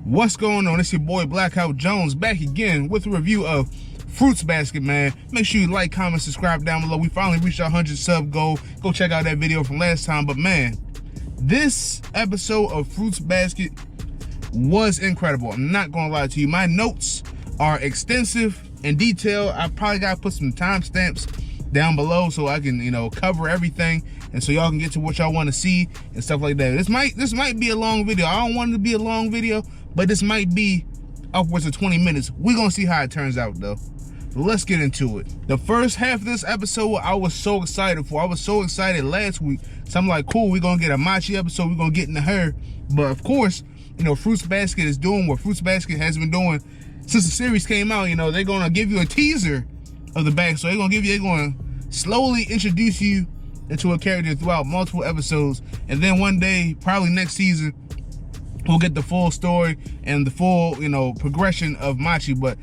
What's going on? It's your boy Blackout Jones back again with a review of Fruits Basket, man. Make sure you like, comment, subscribe down below. We finally reached our 100 sub goal. Go check out that video from last time. But man, this episode of Fruits Basket was incredible. I'm not gonna lie to you. My notes are extensive and detailed. I probably gotta put some timestamps down below so I can, cover everything, and so y'all can get to what y'all want to see and stuff like that. This might be a long video. I don't want it to be a long video, but this might be upwards of 20 minutes. We're gonna see how it turns out though. Let's get into it. The first half of this episode I was so excited for. I was so excited last week. So I'm like, cool, we're gonna get a Machi episode, we're gonna get into her. But of course, Fruits Basket is doing what Fruits Basket has been doing since the series came out. They're gonna give you a teaser of the back. So they're gonna slowly introduce you into a character throughout multiple episodes. And then one day, probably next season, we'll get the full story and the full, progression of Machi. But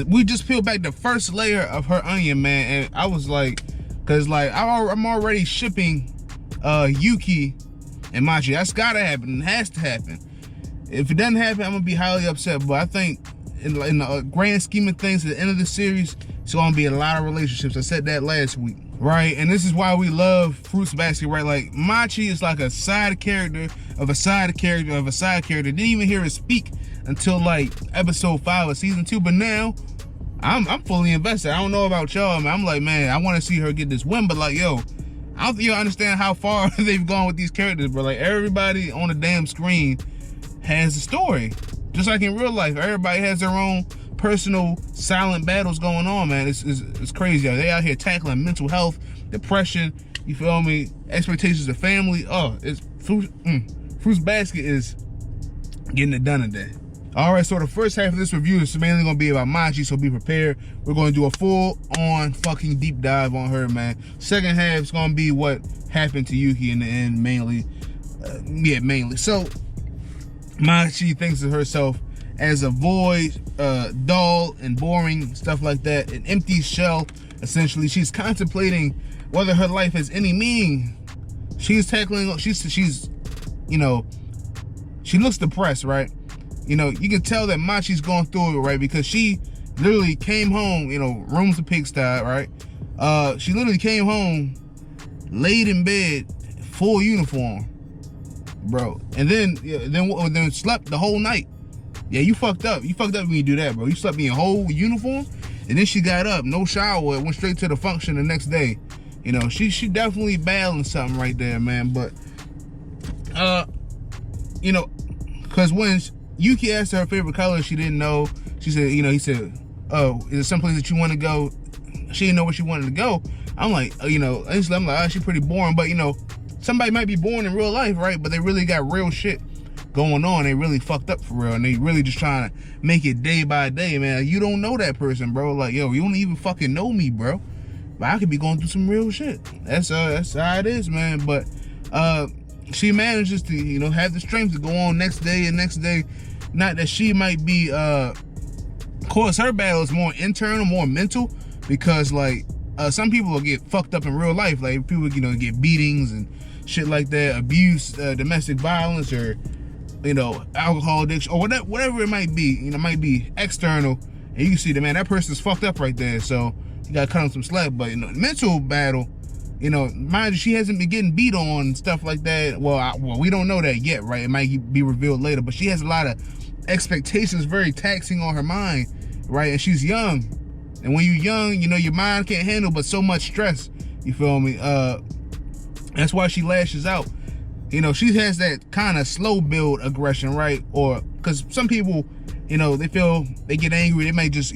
we just peeled back the first layer of her onion, man. And I was like, I'm already shipping Yuki and Machi. That's gotta happen. It has to happen. If it doesn't happen, I'm gonna be highly upset. But I think in the grand scheme of things, at the end of the series, it's gonna be a lot of relationships. I said that last week, right? And this is why we love Fruits Basket, right? Like, Machi is like a side character of a side character of a side character. Didn't even hear her speak until like episode 5 of season 2. But now I'm fully invested. I don't know about y'all, man. I'm like, man, I want to see her get this win. But like, yo, I don't think you understand how far they've gone with these characters, bro. Like, everybody on the damn screen has a story, just like in real life. Everybody has their own personal silent battles going on, man. It's crazy. They out here tackling mental health, depression, you feel me, expectations of family. Oh, it's Fruits Basket is getting it done today. All right, so the first half of this review is mainly gonna be about Machi, so be prepared. We're gonna do a full-on fucking deep dive on her, man. Second half is gonna be what happened to Yuki in the end, mainly. Mainly. So Machi thinks of herself as a void, dull and boring, stuff like that, an empty shell. Essentially, she's contemplating whether her life has any meaning. She looks depressed, right? You can tell that Machi's going through it, right? Because she literally came home, room's a pigsty, right? She literally came home, laid in bed, full uniform, bro, and then slept the whole night. Yeah, you fucked up. You fucked up when you do that, bro. You slept in your whole uniform, and then she got up, no shower, went straight to the function the next day. She definitely battling something right there, man. But because when Yuki asked her favorite color, she didn't know. She said, he said, oh, is there someplace that you want to go? She didn't know where she wanted to go. I'm like, instantly I'm like, oh, she's pretty boring. But somebody might be boring in real life, right? But they really got real shit going on. They really fucked up for real, and they really just trying to make it day by day, man. Like, you don't know that person, bro. Like, yo, you don't even fucking know me, bro. But I could be going through some real shit. That's how it is, man. But she manages to have the strength to go on next day and next day. Not that she might be of course her battle is more internal, more mental, because like some people will get fucked up in real life. Like, people get beatings and shit like that, abuse, domestic violence, or alcohol addiction, or whatever it might be. It might be external, and you can see that, man, that person's fucked up right there. So you gotta cut them some slack. But mental battle, mind you, she hasn't been getting beat on and stuff like that. Well, we don't know that yet, right? It might be revealed later. But she has a lot of expectations, very taxing on her mind, right? And she's young, and when you're young, your mind can't handle but so much stress. You feel me? That's why she lashes out. She has that kind of slow build aggression, right? Or because some people, they feel they get angry, they might just,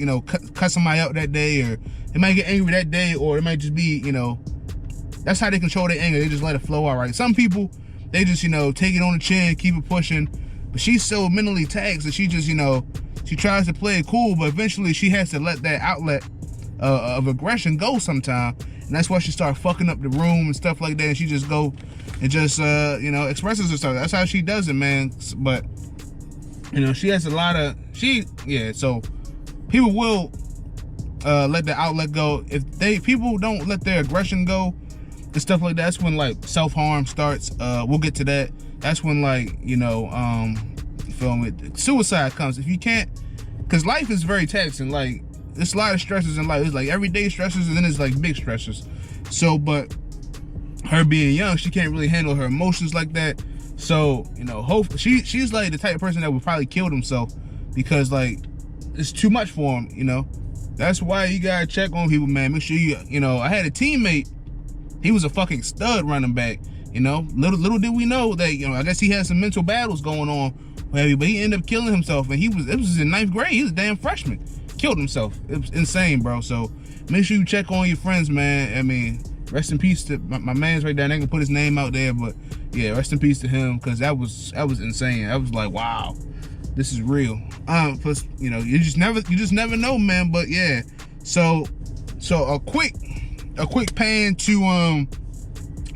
cut somebody out that day, or they might get angry that day, or it might just be, that's how they control their anger. They just let it flow out, right? Some people, they just, take it on the chin, keep it pushing. But she's so mentally taxed that she just, she tries to play it cool, but eventually she has to let that outlet of aggression go sometime. And that's why she started fucking up the room and stuff like that. And she just go and just, expresses herself. That's how she does it, man. But, she has a lot of, so people will let the outlet go. If people don't let their aggression go and stuff like that, that's when like self-harm starts. We'll get to that. That's when, like, feel me? Suicide comes if you can't, because life is very taxing. Like, there's a lot of stresses in life. It's like everyday stresses, and then it's like big stresses. So, but her being young, she can't really handle her emotions like that. So, you know, hopefully she's like the type of person that would probably kill himself because like it's too much for him, you know. That's why you gotta check on people, man. Make sure you know, I had a teammate, he was a fucking stud running back, you know. Little did we know that, you know, I guess he had some mental battles going on, but he ended up killing himself, and it was in 9th grade, he was a damn freshman. Killed himself. It was insane, bro. So make sure you check on your friends, man. I mean, rest in peace to my man's right there. I ain't gonna put his name out there, but yeah, rest in peace to him, because that was insane. I was like, wow, this is real. Plus, you know, you just never know, man. But yeah, so a quick pan to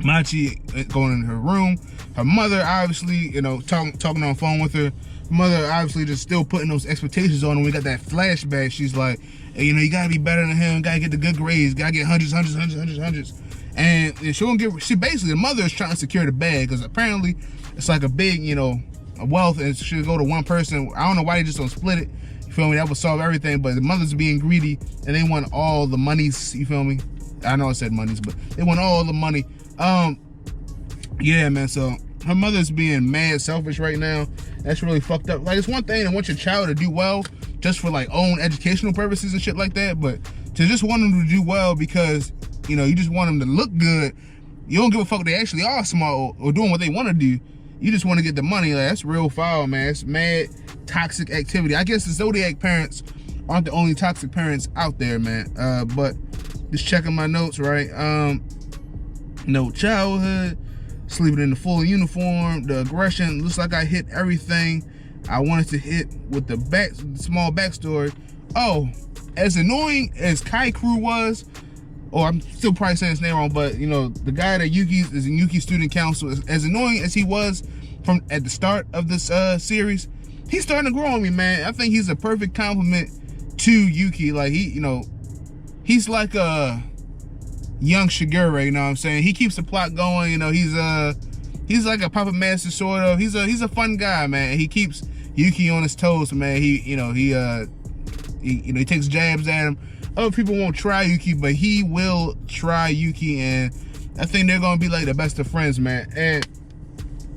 Machi going in her room. Her mother obviously, you know, talking on the phone with her. Mother obviously just still putting those expectations on, and we got that flashback. She's like, hey, you know, you gotta be better than him, gotta get the good grades, gotta get hundreds. And she basically, the mother is trying to secure the bag, because apparently it's like a big, you know, a wealth, and it should go to one person. I don't know why they just don't split it. You feel me? That would solve everything, but the mother's being greedy, and they want all the monies, you feel me? I know I said monies, but they want all the money. Yeah, man, so her mother's being mad selfish right now. That's really fucked up. Like, it's one thing to want your child to do well just for like own educational purposes and shit like that, but to just want them to do well because, you know, you just want them to look good. You don't give a fuck if they actually are smart or doing what they want to do. You just want to get the money. Like, that's real foul, man. It's mad toxic activity. I guess the Zodiac parents aren't the only toxic parents out there, man. But just checking my notes, right? No childhood, sleeping in the full uniform, the aggression, looks like I hit everything I wanted to hit with the small backstory. Oh, as annoying as Kai Crew was, or I'm still probably saying his name wrong, but you know, the guy that is in Yuki's student council, as annoying as he was at the start of this series, he's starting to grow on me, man. I think he's a perfect compliment to Yuki. Like, he's like a young Shigure, you know what I'm saying? He keeps the plot going, you know. He's like a puppet master, sort of. He's a fun guy, man. He keeps Yuki on his toes, man. He takes jabs at him. Other people won't try Yuki, but he will try Yuki, and I think they're gonna be like the best of friends, man. And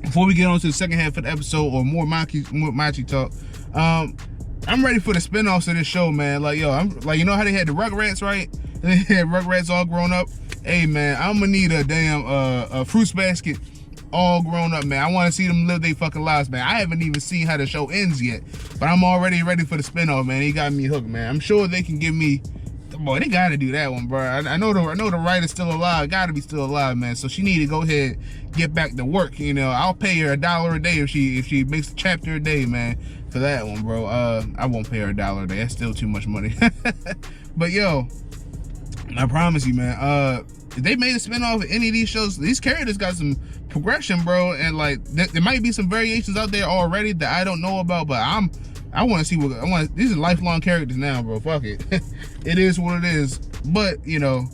before we get on to the second half of the episode, or more Machi talk, I'm ready for the spinoffs of this show, man. Like, yo, I'm like, you know how they had the Rugrats, right? They had Rugrats all grown up. Hey, man, I'm gonna need a damn a Fruits Basket all grown up, man. I want to see them live their fucking lives, man. I haven't even seen how the show ends yet, but I'm already ready for the spinoff, man. He got me hooked, man. I'm sure they can give me. Boy, they gotta do that one, bro. I know the writer's still alive. Gotta be still alive, man. So she need to go ahead, get back to work. You know, I'll pay her $1 a day if she makes a chapter a day, man, for that one, bro. I won't pay her $1 a day. That's still too much money. But yo, I promise you, man. If they made a spinoff of any of these shows, these characters got some progression, bro, and like there might be some variations out there already that I don't know about, but I want to see what I want. These are lifelong characters now, bro. Fuck it. It is what it is. But you know,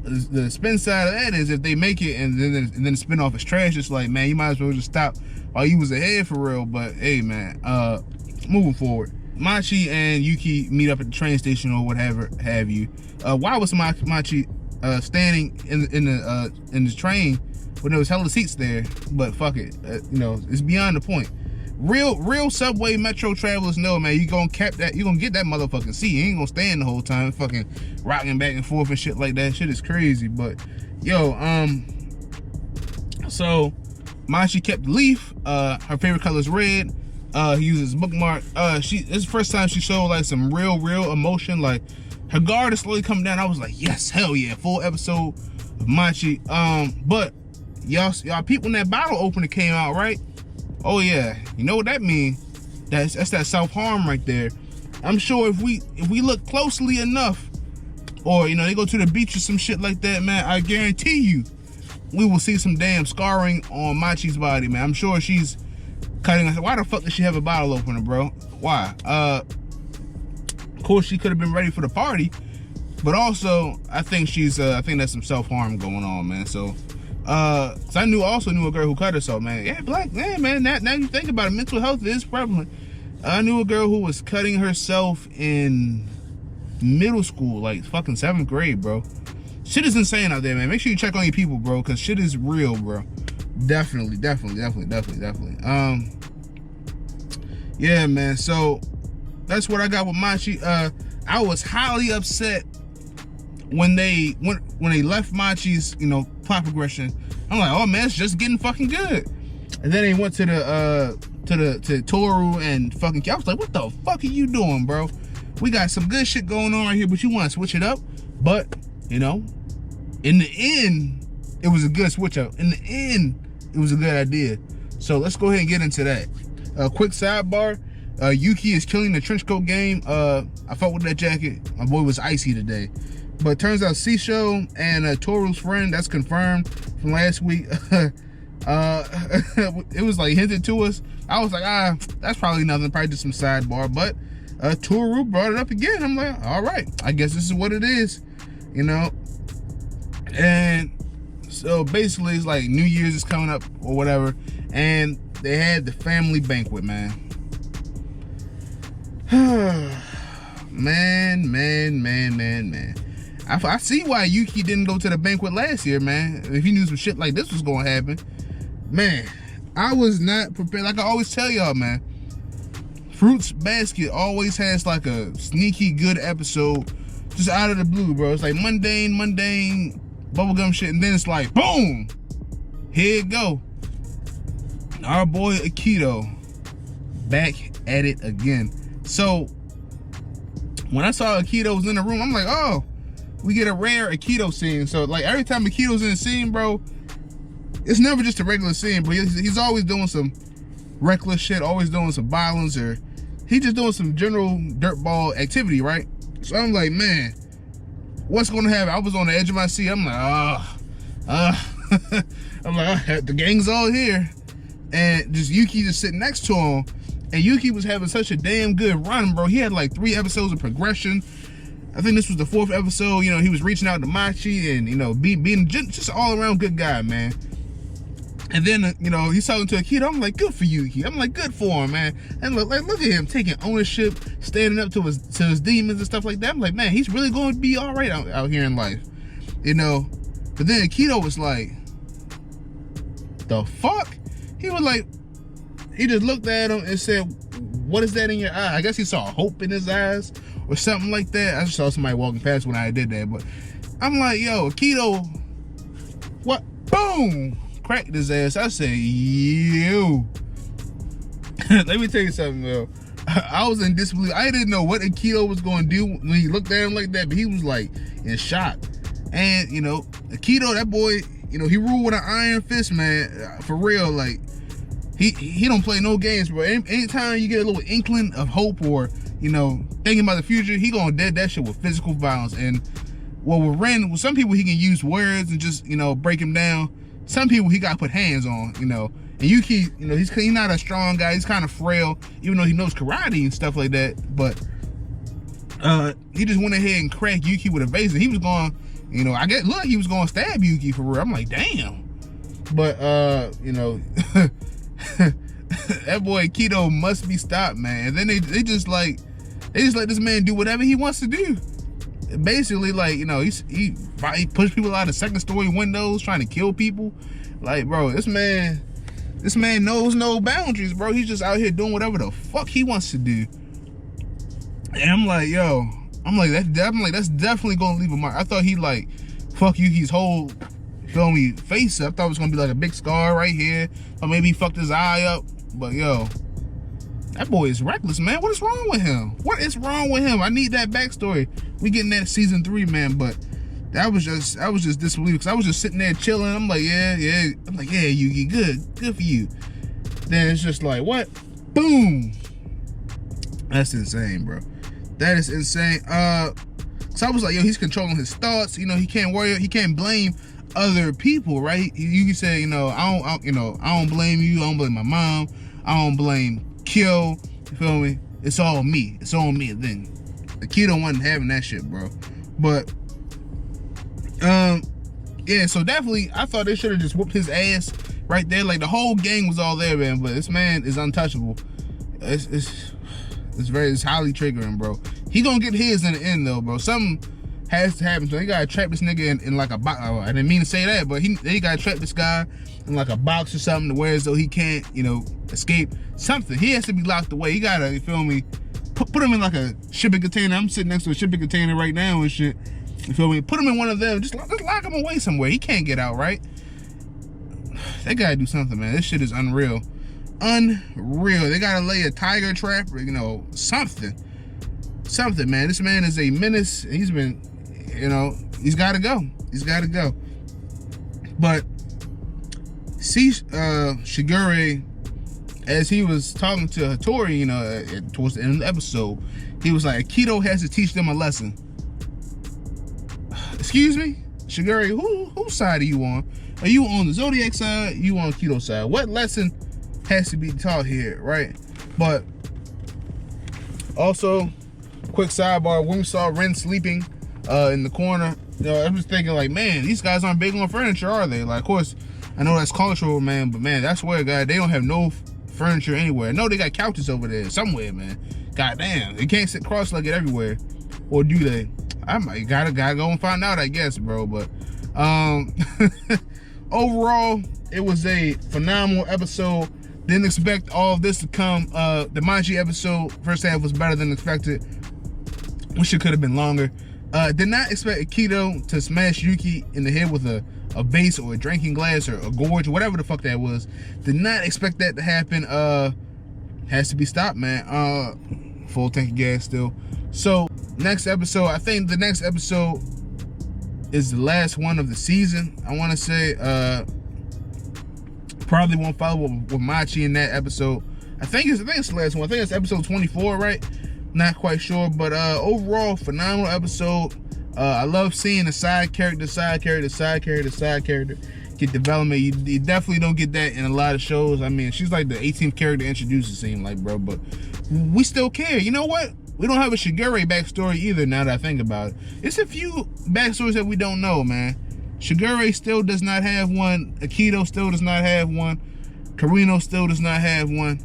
the spin side of that is if they make it and then the spinoff is trash, it's like, man, you might as well just stop while you was ahead for real. But hey, man, moving forward, Machi and Yuki meet up at the train station or whatever have you. Why was Machi standing in the train when there was hella seats there? But fuck it, you know, it's beyond the point. Real subway metro travelers know, man, you gonna get that motherfucking seat. You ain't gonna stand the whole time fucking rocking back and forth and shit like that. Shit is crazy. But yo, so Machi kept the leaf. Her favorite color is red. He uses bookmark. This is the first time she showed like some real emotion. Like, her guard is slowly coming down. I was like, yes, hell yeah, full episode of Machi. But y'all peep when that bottle opener came out, right? Oh yeah, you know what that means? That's that self-harm right there. I'm sure if we look closely enough, or you know, they go to the beach or some shit like that, man, I guarantee you we will see some damn scarring on Machi's body, man. I'm sure she's cutting. Why the fuck does she have a bottle opener, bro? Why? Of course she could have been ready for the party, but also I think that's some self-harm going on, man. So Cause I also knew a girl who cut herself, man. Yeah, black, man. Now you think about it, mental health is prevalent. I knew a girl who was cutting herself in middle school, like fucking 7th grade, bro. Shit is insane out there, man. Make sure you check on your people, bro, cause shit is real, bro. Definitely. Yeah, man. So that's what I got with Machi. I was highly upset when they left Machi's, plot progression. I'm like, oh man, it's just getting fucking good. And then they went to Toru and fucking. I was like, what the fuck are you doing, bro? We got some good shit going on right here, but you want to switch it up. But in the end, it was a good switch up. In the end, it was a good idea. So let's go ahead and get into that. Quick sidebar. Yuki is killing the trench coat game. I fought with that jacket. My boy was icy today. But turns out Sisho and Toru's friend, that's confirmed from last week. It was like hinted to us. I was like, that's probably nothing, probably just some sidebar. But Toru brought it up again. I'm like, all right, I guess this is what it is, And so basically it's like New Year's is coming up or whatever. And they had the family banquet, man. man. I see why Yuki didn't go to the banquet last year, man. If he knew some shit like this was gonna happen. Man, I was not prepared. Like I always tell y'all, man, Fruits Basket always has like a sneaky good episode just out of the blue, bro. It's like mundane, bubblegum shit, and then it's like, boom! Here it go. Our boy Aikido back at it again. So when I saw Aikido was in the room, I'm like, oh, we get a rare Aikido scene. So like every time Aikido's in the scene, bro, it's never just a regular scene, but he's always doing some reckless shit, always doing some violence, or he just doing some general dirtball activity, right? So I'm like, man, what's gonna happen? I was on the edge of my seat. I'm like, I'm like, the gang's all here. And just Yuki just sitting next to him. And Yuki was having such a damn good run, bro. He had like 3 episodes of progression. I think this was the 4th episode. He was reaching out to Machi and, being just an all-around good guy, man. And then, he's talking to Aikido. I'm like, good for Yuki. I'm like, good for him, man. And look at him taking ownership, standing up to his demons and stuff like that. I'm like, man, he's really going to be all right out here in life, But then Aikido was like, the fuck? He was like, he just looked at him and said, what is that in your eye? I guess he saw hope in his eyes or something like that. I just saw somebody walking past when I did that. But I'm like, yo, Aikido, what? Boom! Cracked his ass. I said, you. Let me tell you something, though. I was in disbelief. I didn't know what Aikido was going to do when he looked at him like that, but he was like in shock. And, Aikido, that boy, he ruled with an iron fist, man. For real, like, he don't play no games, bro. Anytime you get a little inkling of hope or, thinking about the future, he gonna dead that shit with physical violence. And with some people he can use words and just, break him down. Some people he gotta put hands on, And Yuki, he's not a strong guy. He's kind of frail, even though he knows karate and stuff like that. But he just went ahead and cracked Yuki with a vase, and he was going, I guess, look, he was going to stab Yuki for real. I'm like, damn. But that boy Aikido must be stopped, man. And then they just let this man do whatever he wants to do. Basically, like, he pushed people out of 2nd-story windows trying to kill people. Like, bro, this man knows no boundaries, bro. He's just out here doing whatever the fuck he wants to do. And I'm like, yo, that's definitely gonna leave a mark. I thought he like fuck Yuki's whole, feel me, face up. I thought it was gonna be like a big scar right here, or maybe he fucked his eye up. But yo, that boy is reckless, man. What is wrong with him? What is wrong with him? I need that backstory. We getting that season 3, man. But I was just disbelieved, because I was just sitting there chilling. I'm like, yeah. I'm like, yeah, Yuki, good for you. Then it's just like, what? Boom. That's insane, bro. That is insane. So I was like, yo, he's controlling his thoughts. He can't worry. He can't blame other people, right? You can say, I don't blame you. I don't blame my mom. I don't blame Kyo. You feel me? It's all me. It's all me. And then the Aikido wasn't having that shit, bro. But Yeah, so definitely, I thought they should have just whooped his ass right there. Like, the whole gang was all there, man. But this man is untouchable. It's highly triggering, bro. He gonna get his in the end, though, bro. Something has to happen. So they gotta trap this nigga in like a box. I didn't mean to say that, but they gotta trap this guy in like a box or something to where as though he can't, you know, escape. Something. He has to be locked away. He gotta, you feel me? Put him in like a shipping container. I'm sitting next to a shipping container right now and shit. You feel me? Put him in one of them. Just lock him away somewhere. He can't get out, right? They gotta do something, man. This shit is unreal. Unreal. They gotta lay a tiger trap or, you know, something. Something, man. This man is a menace. He's been, you know, he's gotta go. He's gotta go. But see, Shigure, as he was talking to Hattori, you know, towards the end of the episode, he was like, Aikido has to teach them a lesson. Excuse me? Shigure, whose side are you on? Are you on the Zodiac side? You on Aikido side? What lesson has to be taught here, right? But also, quick sidebar, when we saw Ren sleeping in the corner, you know, I was thinking like, man, these guys aren't big on furniture, are they? Like, of course, I know that's cultural, man, but man, that's where, guys, they don't have no furniture anywhere. No, they got couches over there somewhere, man. Goddamn, they can't sit cross-legged everywhere, or do they? I might gotta go and find out, I guess, bro. But overall, it was a phenomenal episode. Didn't expect all of this to come. The Machi episode, first half was better than expected. Wish it could have been longer. Did not expect Aikido to smash Yuki in the head with a vase or a drinking glass or a gorge or whatever the fuck that was. Did not expect that to happen. Has to be stopped, man. Full tank of gas still. So next episode, I think the next episode is the last one of the season. I want to say probably won't follow with Machi in that episode. I think it's the last one. I think it's episode 24, right? Not quite sure, but overall, phenomenal episode. I love seeing the side character get development. You definitely don't get that in a lot of shows. I mean, she's like the 18th character introduced, it seemed like, bro, but we still care. You know what? We don't have a Shigure backstory either, now that I think about it. It's a few backstories that we don't know, man. Shigure still does not have one. Aikido still does not have one. Carino still does not have one.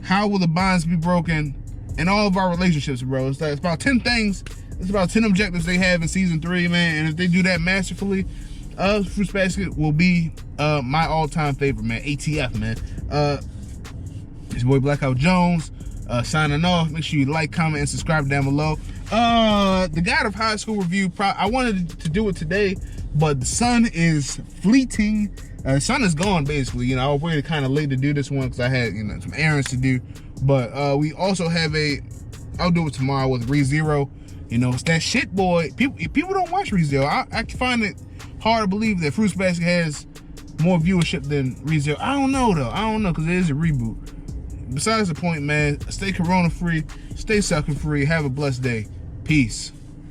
How will the bonds be broken in all of our relationships, bro? It's about 10 things. It's about 10 objectives they have in season 3, man. And if they do that masterfully, Fruits Basket will be my all-time favorite, man. ATF, man. It's your boy Blackout Jones. Signing off. Make sure you like, comment, and subscribe down below. The God of High School review, I wanted to do it today, but the sun is fleeting. The sun is gone, basically. You know, I was waiting kind of late to do this one because I had, you know, some errands to do. But we also have I'll do it tomorrow with ReZero. You know, it's that shit, boy. People don't watch ReZero. I find it hard to believe that Fruits Basket has more viewership than ReZero. I don't know, though. I don't know, because it is a reboot. Besides the point, man, stay corona free, stay sucker free, have a blessed day. Peace.